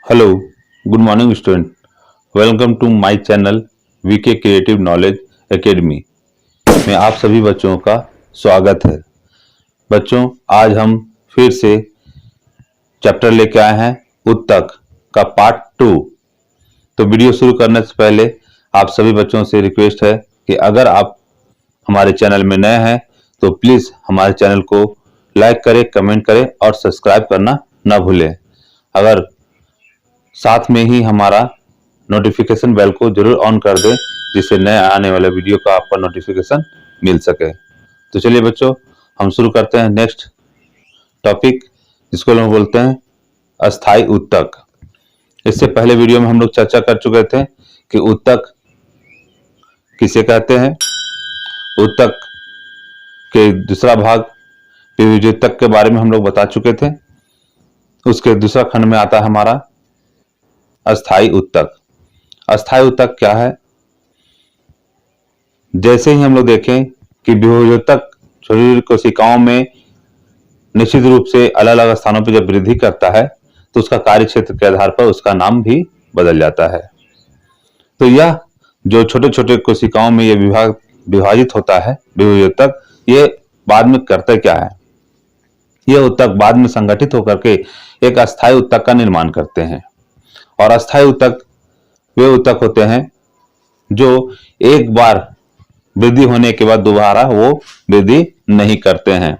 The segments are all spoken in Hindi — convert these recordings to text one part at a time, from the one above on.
Hello, good morning student. Welcome to my channel VK Creative Knowledge Academy में आप सभी बच्चों का स्वागत है। बच्चों, आज हम फिर से चैप्टर लेके आए हैं उत्तक का पार्ट 2। तो वीडियो शुरू करने से पहले आप सभी बच्चों से रिक्वेस्ट है कि अगर आप हमारे चैनल में नए हैं तो प्लीज हमारे चैनल को लाइक करें, कमेंट करें और सब्सक्राइब करना ना भूलें। अगर साथ में ही हमारा नोटिफिकेशन बेल को जरूर ऑन कर दें, जिससे नए आने वाले वीडियो का आपको नोटिफिकेशन मिल सके। तो चलिए बच्चों, हम शुरू करते हैं नेक्स्ट टॉपिक, जिसको हम बोलते हैं अस्थाई उत्तक। इससे पहले वीडियो में हम लोग चर्चा कर चुके थे कि उत्तक किसे कहते हैं। उत्तक के दूसरा भाग विभेद्योतक के बारे में हम लोग बता चुके थे। उसके दूसरा खंड में आता है हमारा अस्थाई उत्तक। अस्थाई उत्तक क्या है? जैसे ही हम लोग देखें कि विभेद्योतक शरीर कोशिकाओं में निश्चित रूप से अलग अलग स्थानों पर जब वृद्धि करता है तो उसका कार्य क्षेत्र के आधार पर उसका नाम भी बदल जाता है। तो यह जो छोटे छोटे कोशिकाओं में यह विभाजित होता है विभेद्योतक, ये बाद में करते क्या है? यह उत्तक बाद में संगठित होकर के एक अस्थाई उत्तक का निर्माण करते हैं। और अस्थाई उत्तक वे उत्तक होते हैं जो एक बार वृद्धि होने के बाद दोबारा वो वृद्धि नहीं करते हैं।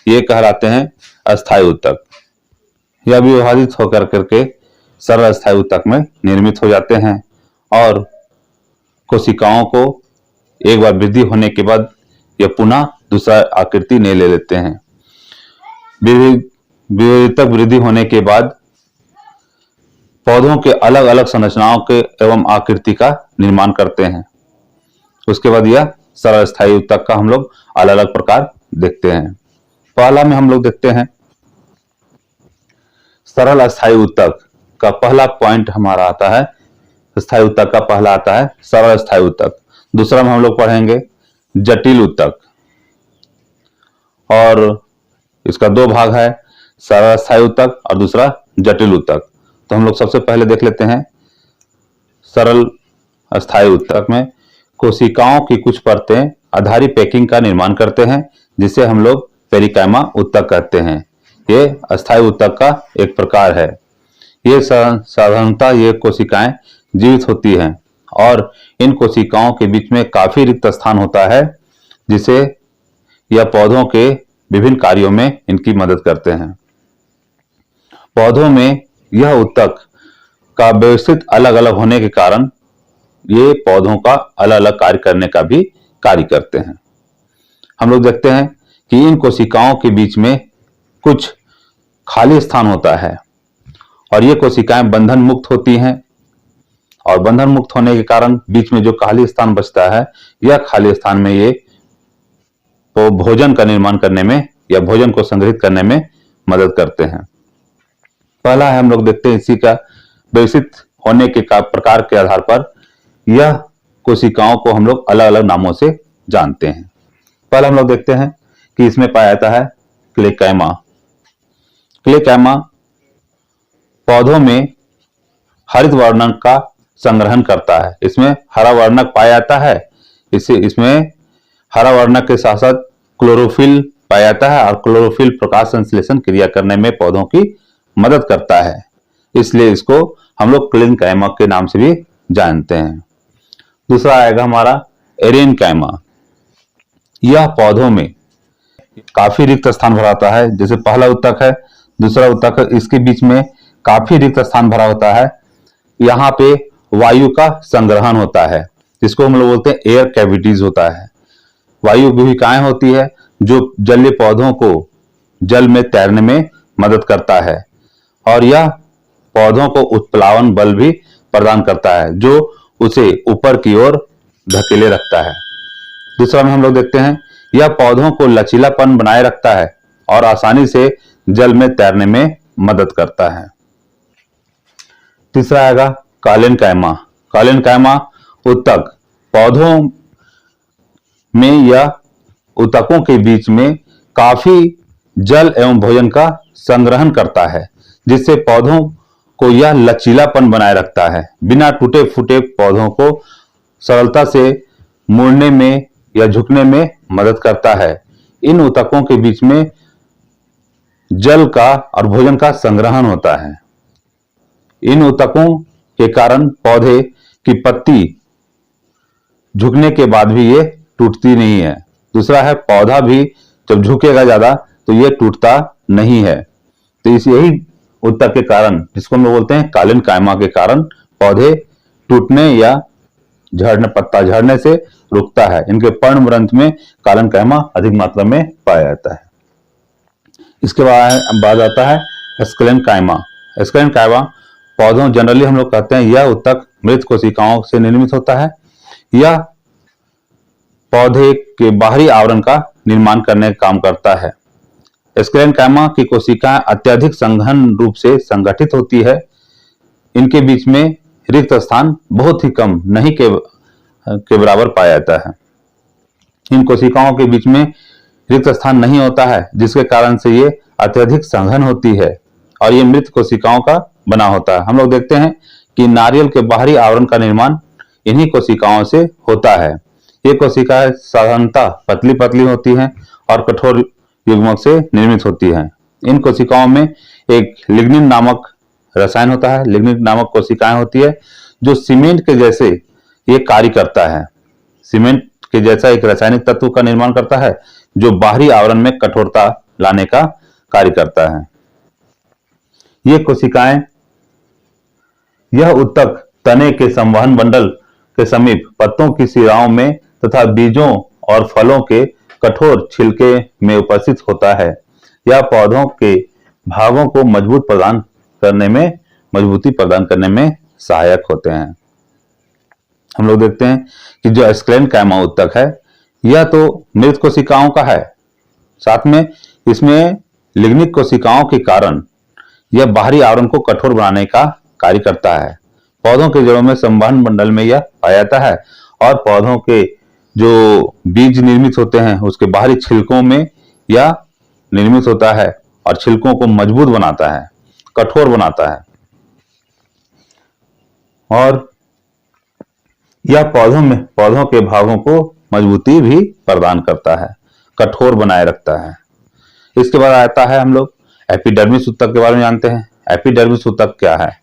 ये कहलाते हैं अस्थाई उत्तक। यह विभाजित होकर करके सरल अस्थाई उत्तक में निर्मित हो जाते हैं और कोशिकाओं को एक बार वृद्धि होने के बाद यह पुनः दूसरा आकृति नहीं ले लेते हैं। विभेद्योतक वृद्धि होने के बाद पौधों के अलग अलग संरचनाओं के एवं आकृति का निर्माण करते हैं। उसके बाद यह सरल अस्थाई उत्तक का हम लोग अलग अलग प्रकार देखते हैं। पहला में हम लोग देखते हैं सरल अस्थाई उत्तक का पहला पॉइंट हमारा आता है। अस्थाई उत्तक का पहला आता है सरल अस्थाई उत्तक। दूसरा में हम लोग पढ़ेंगे जटिल उत्तक, और इसका दो भाग है, सरल अस्थाई उत्तक और दूसरा जटिल उत्तक। तो हम लोग सबसे पहले देख लेते हैं सरल अस्थाई उत्तक में कोशिकाओं की कुछ परतें आधारी पैकिंग का निर्माण करते हैं, जिसे हम लोग पेरिकाइमा उत्तक कहते हैं। ये अस्थाई उत्तक का एक प्रकार है। ये साधारणतः ये कोशिकाएं जीवित होती हैं और इन कोशिकाओं के बीच में काफी रिक्त स्थान होता है, जिसे यह पौधों के विभिन्न कार्यों में इनकी मदद करते हैं। पौधों में यह उत्तक का व्यवस्थित अलग अलग होने के कारण ये पौधों का अलग अलग कार्य करने का भी कार्य करते हैं। हम लोग देखते हैं कि इन कोशिकाओं के बीच में कुछ खाली स्थान होता है और ये कोशिकाएं बंधन मुक्त होती हैं, और बंधन मुक्त होने के कारण बीच में जो खाली स्थान बचता है, यह खाली स्थान में ये तो भोजन का निर्माण करने में या भोजन को संग्रहित करने में मदद करते हैं। पहला है, हम लोग देखते हैं इसी का व्यवस्थित होने के प्रकार के आधार पर यह कोशिकाओं को हम लोग अलग अलग नामों से जानते हैं। पहला हम लोग देखते हैं कि इसमें पाया जाता है क्लेकाइमा। क्लेकाइमा पौधों में हरित वर्णक का संग्रहण करता है। इसमें हरा वर्णक पाया जाता है। इसमें हरा वर्णक के साथ साथ क्लोरोफिल पाया जाता है, और क्लोरोफिल प्रकाश संश्लेषण क्रिया करने में पौधों की मदद करता है। इसलिए इसको हम लोग क्लेकाइमा के नाम से भी जानते हैं। दूसरा आएगा हमारा एरेनकाइमा। यह पौधों में काफी रिक्त स्थान भराता है। जैसे पहला उत्तक है, दूसरा उत्तक है, इसके बीच में काफी रिक्त स्थान भरा होता है। यहाँ पे वायु का संग्रहण होता है, जिसको हम लोग बोलते हैं एयर कैविटीज होता है। वायु गुहिकाएं होती है जो जलीय पौधों को जल में तैरने में मदद करता है, और यह पौधों को उत्प्लावन बल भी प्रदान करता है, जो उसे ऊपर की ओर धकेले रखता है। दूसरा में हम लोग देखते हैं यह पौधों को लचीलापन बनाए रखता है और आसानी से जल में तैरने में मदद करता है। तीसरा आएगा कालेनकाइमा। कालेनकाइमा उत्तक पौधों में यह उत्तकों के बीच में काफी जल एवं भोजन का संग्रहण करता है, जिससे पौधों को यह लचीलापन बनाए रखता है। बिना टूटे फूटे पौधों को सरलता से मुड़ने में या झुकने में मदद करता है। इन ऊतकों के बीच में जल का और भोजन का संग्रहण होता है। इन ऊतकों के कारण पौधे की पत्ती झुकने के बाद भी ये टूटती नहीं है। दूसरा है, पौधा भी जब झुकेगा ज्यादा तो ये टूटता नहीं है। तो इस यही ऊतक के कारण, जिसको हम लोग बोलते हैं कालीन कायमा के कारण, पौधे टूटने या झड़ने, पत्ता झड़ने से रुकता है। इनके पर्णमृंत में कालीन कायमा अधिक मात्रा में पाया जाता है। इसके बाद आता है एस्केलेन कायमा। एस्केलेन कायमा पौधों, जनरली हम लोग कहते हैं यह ऊतक मृत कोशिकाओं से निर्मित होता है। यह पौधे के बाहरी आवरण का निर्माण करने का काम करता है। एस्केलेन कायमा की कोशिकाएं अत्यधिक संघन रूप से संगठित होती है। इनके बीच में रिक्त स्थान बहुत ही कम, नहीं के बराबर पाया जाता है। इन कोशिकाओं के बीच में रिक्त स्थान नहीं होता है, जिसके कारण से ये अत्यधिक संघन होती है और ये मृत कोशिकाओं का बना होता है। हम लोग देखते हैं कि नारियल के बाहरी आवरण का निर्माण इन्हीं कोशिकाओं से होता है। ये कोशिकाएं साधारणतः पतली पतली होती हैं और कठोर युग्मक से निर्मित होती हैं। इन कोशिकाओं में एक लिग्निन नामक रसायन होता है, लिग्निन नामक कोशिकाएं होती है, जो सीमेंट के जैसे ये कार्य करता है। सीमेंट के जैसा एक रासायनिक तत्व का निर्माण करता है, जो बाहरी आवरण में कठोरता लाने का कार्य करता है। ये कोशिकाएं, यह ऊतक तने के संवहन मंडल के समीप पत्तों की शिराओं में तथा बीजों और फलों के कठोर छिलके में उपस्थित होता है। यह पौधों के भागों को मजबूती प्रदान करने में सहायक होते हैं। हम लोग देखते हैं कि जो एस्केलेन कायमा ऊतक है, यह तो मृत कोशिकाओं का है, साथ में इसमें लिग्निक कोशिकाओं के कारण यह बाहरी आवरण को कठोर बनाने का कार्य करता है। पौधों के जड़ों में संवहन मंडल में यह पाया जाता है और पौधों के जो बीज निर्मित होते हैं उसके बाहरी छिलकों में यह निर्मित होता है और छिलकों को मजबूत बनाता है, कठोर बनाता है। और यह पौधों के भागों को मजबूती भी प्रदान करता है, कठोर बनाए रखता है। इसके बाद आता है, हम लोग एपिडर्मिस ऊतक के बारे में जानते हैं। एपिडर्मिस ऊतक क्या है?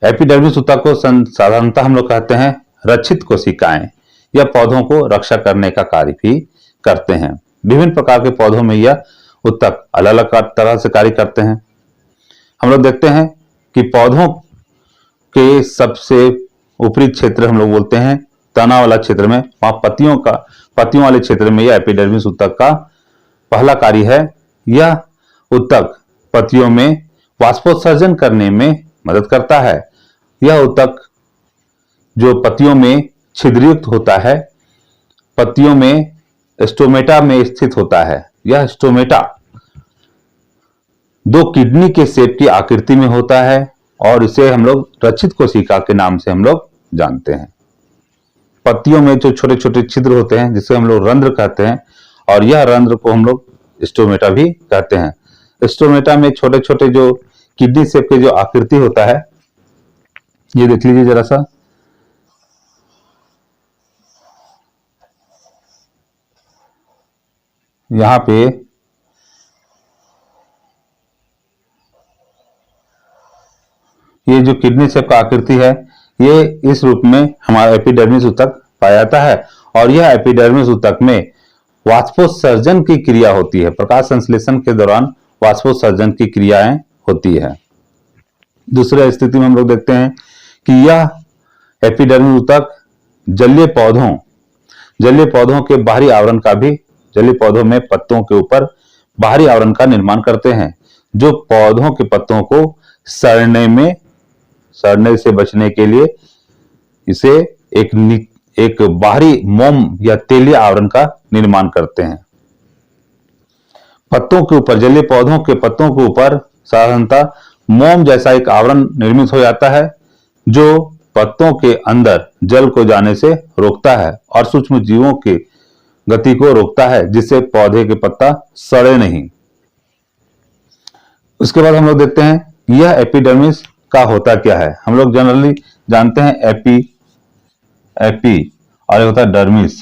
एपिडर्मिस ऊतक को साधारणतः हम लोग कहते हैं रक्षित कोशिकाएं। यह पौधों को रक्षा करने का कार्य भी करते हैं। विभिन्न प्रकार के पौधों में यह ऊतक अलग अलग तरह से कार्य करते हैं। हम लोग देखते हैं कि पौधों के सबसे ऊपरी क्षेत्र हम लोग बोलते हैं तना वाला क्षेत्र में, वहां पत्तियों वाले क्षेत्र में यह एपिडर्मिस ऊतक का पहला कार्य है। यह ऊतक पत्तियों में वाष्पोत्सर्जन करने में मदद करता है। यह ऊतक जो पत्तियों में छिद्रयुक्त होता है, पत्तियों में स्टोमेटा में स्थित होता है। यह स्टोमेटा दो किडनी के शेप की आकृति में होता है और इसे हम लोग रक्षित कोशिका के नाम से हम लोग जानते हैं। पत्तियों में जो छोटे छोटे छिद्र होते हैं जिसे हम लोग रंध्र कहते हैं, और यह रंध्र को हम लोग स्टोमेटा भी कहते हैं। स्टोमेटा में छोटे छोटे जो किडनी शेप के जो आकृति होता है, ये देख लीजिए जरा सा, यहां पे ये जो किडनी शेप का आकृति है, ये इस रूप में हमारा एपिडर्मिस ऊतक पाया जाता है। और यह एपिडर्मिस ऊतक में वाष्पोत्सर्जन की क्रिया होती है। प्रकाश संश्लेषण के दौरान वाष्पोत्सर्जन की क्रियाएं होती है। दूसरे स्थिति में हम लोग देखते हैं कि यह एपिडर्मिस ऊतक जलीय पौधों के बाहरी आवरण का भी, जलीय पौधों में पत्तों के ऊपर बाहरी आवरण का निर्माण करते हैं, जो पौधों के पत्तों को सड़ने से बचने के लिए इसे एक बाहरी मोम या तेलीय आवरण का निर्माण करते हैं। पत्तों के ऊपर, जलीय पौधों के पत्तों के ऊपर साधारणतः मोम जैसा एक आवरण निर्मित हो जाता है, जो पत्तों के अंदर जल को जाने से रोकता है और सूक्ष्म जीवों की गति को रोकता है, जिससे पौधे के पत्ता सड़े नहीं। उसके बाद हम लोग देखते हैं यह एपिडर्मिस का होता क्या है? हम लोग जनरली जानते हैं एपी और ये होता है डर्मिस।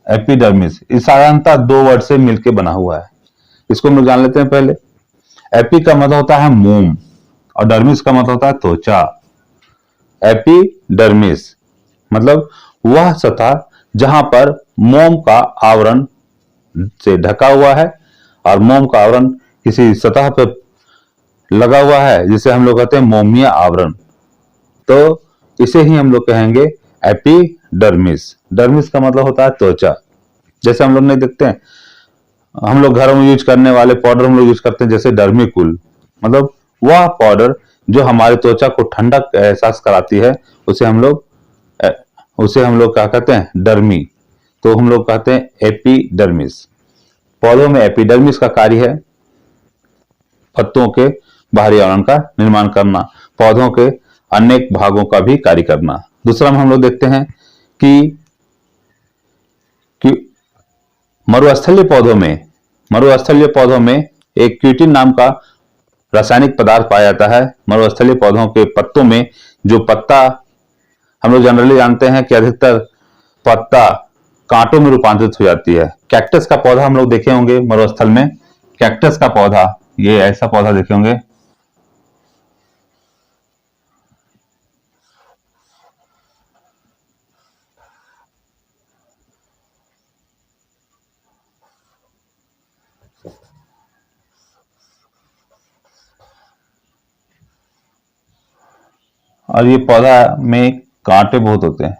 एपिडर्मिस इस साधारणतः दो वर्ड से मिलकर बना हुआ है, इसको हम लोग जान लेते हैं पहले। एपी का मतलब होता है मोम और डर्मिस का मतलब होता है त्वचा। एपिडर्मिस मतलब वह सतह जहां पर मोम का आवरण से ढका हुआ है और मोम का आवरण किसी सतह पर लगा हुआ है जिसे हम लोग कहते हैं मोमीय आवरण, तो इसे ही हम लोग कहेंगे एपिडर्मिस। डर्मिस का मतलब होता है त्वचा। जैसे हम लोग नहीं देखते हैं, हम लोग घरों में यूज करने वाले पाउडर हम लोग यूज करते हैं, जैसे डर्मिकूल, मतलब वह पाउडर जो हमारे त्वचा को ठंडक का एहसास कराती है, उसे हम लोग क्या कहते हैं? डर्मी। तो हम लोग कहते हैं एपिडर्मिस। पौधों में एपिडर्मिस का कार्य है पत्तों के बाहरी आवरण का निर्माण करना, पौधों के अनेक भागों का भी कार्य करना। दूसरा में हम लोग देखते हैं कि मरुस्थलीय पौधों में एक क्यूटिन नाम का रासायनिक पदार्थ पाया जाता है। मरुस्थलीय पौधों के पत्तों में जो पत्ता, हम लोग जनरली जानते हैं कि अधिकतर पत्ता कांटों में रूपांतरित हो जाती है। कैक्टस का पौधा हम लोग देखे होंगे मरुस्थल में, कैक्टस का पौधा, ये ऐसा पौधा देखे होंगे। और ये पौधा में कांटे बहुत होते हैं।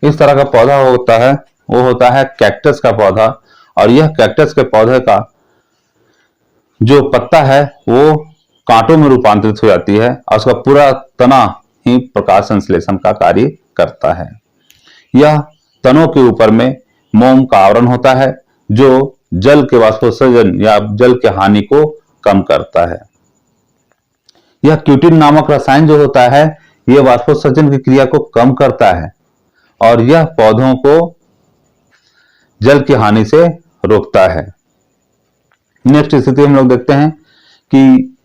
इस तरह का पौधा होता है, वो होता है कैक्टस का पौधा। और यह कैक्टस के पौधे का जो पत्ता है वो कांटों में रूपांतरित हो जाती है और उसका पूरा तना ही प्रकाश संश्लेषण का कार्य करता है। यह तनों के ऊपर में मोम का आवरण होता है जो जल के वाष्पोत्सर्जन या जल के हानि को कम करता है। यह क्यूटिन नामक रसायन जो होता है, यह वाष्पोत्सर्जन की क्रिया को कम करता है और यह पौधों को जल की हानि से रोकता है। नेक्स्ट स्थिति हम लोग देखते हैं कि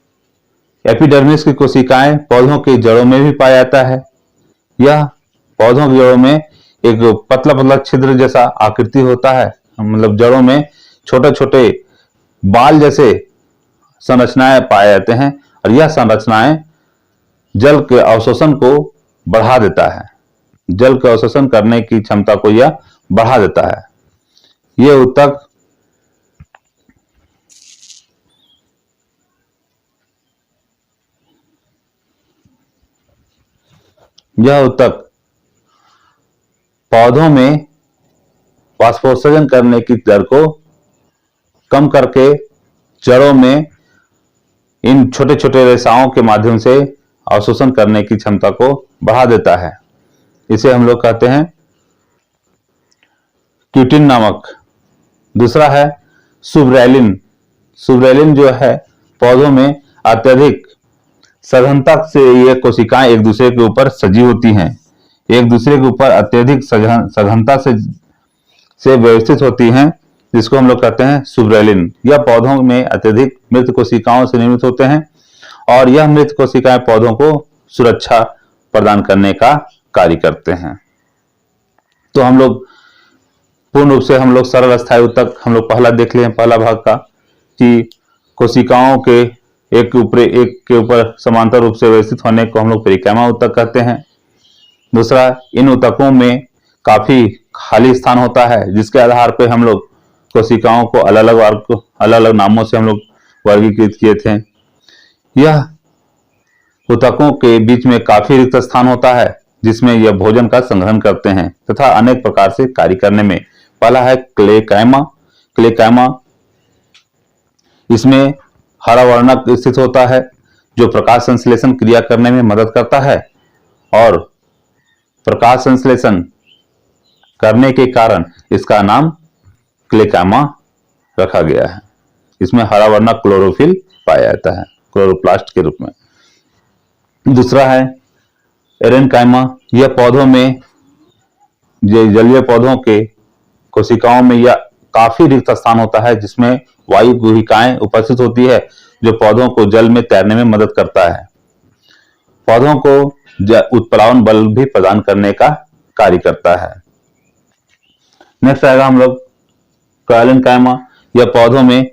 एपिडर्मिस की कोशिकाएं पौधों की जड़ों में भी पाया जाता है। यह पौधों की जड़ों में एक पतला पतला छिद्र जैसा आकृति होता है, मतलब जड़ों में छोटे छोटे बाल जैसे संरचनाएं पाए जाते हैं और यह संरचनाएं जल के अवशोषण को बढ़ा देता है। जल के अवशोषण करने की क्षमता को यह बढ़ा देता है। यह ऊतक पौधों में वाष्पोत्सर्जन करने की दर को कम करके जड़ों में इन छोटे छोटे रेसाओं के माध्यम से अवशोषण करने की क्षमता को बढ़ा देता है। इसे हम लोग कहते हैं क्यूटिन नामक। दूसरा है सुब्रेलिन। सुब्रेलिन जो है पौधों में अत्यधिक सघनता से ये कोशिकाएं एक दूसरे के ऊपर सजी होती हैं, एक दूसरे के ऊपर अत्यधिक सघनता से व्यवस्थित होती हैं, जिसको हम लोग कहते हैं सुब्रेलिन। यह पौधों में अत्यधिक मृत कोशिकाओं से निर्मित होते हैं और यह मृत कोशिकाएं पौधों को सुरक्षा प्रदान करने का कार्य करते हैं। तो हम लोग पूर्ण रूप से हम लोग सरल अस्थायी ऊतक हम लोग पहला देख लें, पहला भाग का, कि कोशिकाओं के एक के ऊपर समांतर रूप से व्यवस्थित होने को हम लोग परिक्रमा ऊतक कहते हैं। दूसरा, इन ऊतकों में काफी खाली स्थान होता है जिसके आधार पर हम लोग कोशिकाओं को अलग अलग नामों से हम लोग वर्गीकृत किए थे। यह ऊतकों के बीच में काफी रिक्त स्थान होता है जिसमें यह भोजन का संग्रहण करते हैं तथा अनेक प्रकार से कार्य करने में। पहला है क्लेकाइमा। इसमें हरा वर्णक स्थित होता है जो प्रकाश संश्लेषण क्रिया करने में मदद करता है और प्रकाश संश्लेषण करने के कारण इसका नाम क्लेकाइमा रखा गया है। इसमें हरा वर्णक क्लोरोफिल पाया जाता है क्लोरोप्लास्ट के रूप में। दूसरा है एरेनकाइमा। यह पौधों में, जलीय पौधों के कोशिकाओं में यह काफी रिक्त स्थान होता है जिसमें वायु गुहिकाएं उपस्थित होती है जो पौधों को जल में तैरने में मदद करता है। पौधों को उत्प्लावन बल भी प्रदान करने का कार्य करता है। नेक्स्ट आएगा हम लोग काइलिनकाइमा। यह पौधों में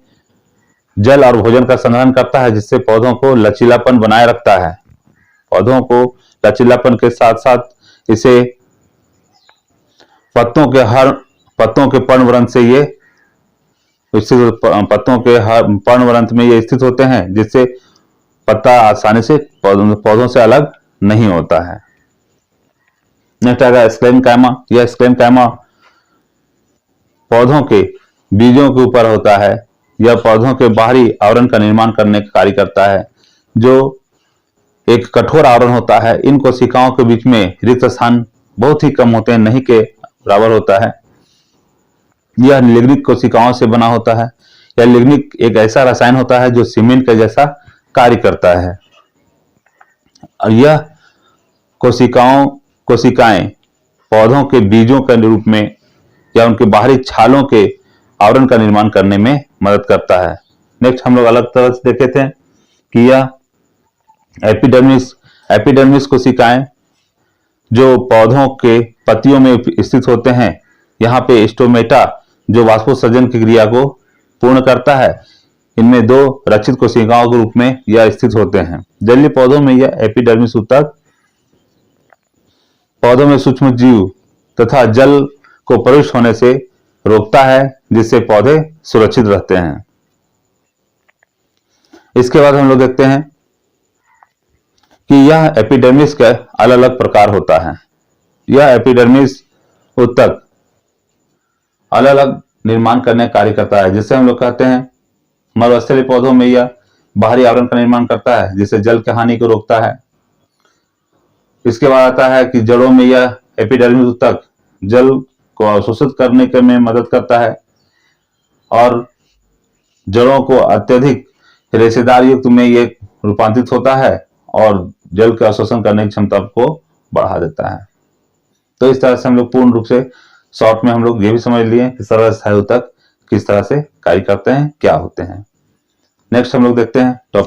जल और भोजन का संग्रहण करता है, जिससे पौधों को लचीलापन बनाए रखता है। पौधों को लचीलापन के साथ साथ इसे पत्तों के पर्णवृंत से ये पत्तों के हर पर्णवृंत में ये स्थित होते हैं, जिससे पत्ता आसानी से पौधों से अलग नहीं होता है। नेक्स्ट आएगा स्क्लेरेनकाइमा। यह स्क्लेरेनकाइमा पौधों के बीजों के ऊपर होता है। यह पौधों के बाहरी आवरण का निर्माण करने का कार्य करता है, जो एक कठोर आवरण होता है। इन कोशिकाओं के बीच में रिक्त स्थान बहुत ही कम होते हैं, नहीं के बराबर होता है। यह लिग्निक कोशिकाओं से बना होता है। यह लिग्निक एक ऐसा रसायन होता है जो सीमेंट के जैसा कार्य करता है, और यह कोशिकाएं पौधों के बीजों के रूप में या उनके बाहरी छालों के आवरण का निर्माण करने में मदद करता है। नेक्स्ट हम लोग अलग तरह से देखे थे कि यह एपिडर्मिस कोशिकाएं जो पौधों के पत्तियों में स्थित होते हैं। यहाँ पे स्टोमेटा जो वाष्पोत्सर्जन की क्रिया को पूर्ण करता है, इनमें दो रक्षित कोशिकाओं के रूप में यह स्थित होते हैं। जलीय पौधों में यह एपिडर्मिस ऊतक पौधों में सूक्ष्म जीव तथा जल को प्रविष्ट होने से रोकता है, जिससे पौधे सुरक्षित रहते हैं। इसके बाद हम लोग देखते हैं कि यह एपिडर्मिस का अलग अलग प्रकार होता है। यह एपिडर्मिस ऊतक अलग अलग निर्माण करने का कार्य करता है, जिससे हम लोग कहते हैं मरुस्थलीय पौधों में यह बाहरी आवरण का निर्माण करता है, जिससे जल की हानि को रोकता है। इसके बाद आता है कि जड़ों में यह एपिडर्मिस ऊतक जल को अवशोषित करने के में मदद करता है और जड़ों को अत्यधिक रेशेदार युक्त में ये रूपांतरित होता है और जल का अवशोषण करने की क्षमता को बढ़ा देता है। तो इस तरह से हम लोग पूर्ण रूप से शॉर्ट में हम लोग ये भी समझ लिए कि सरल स्थायी ऊतक किस तरह से कार्य करते हैं, क्या होते हैं। नेक्स्ट हम लोग देखते हैं टॉपिक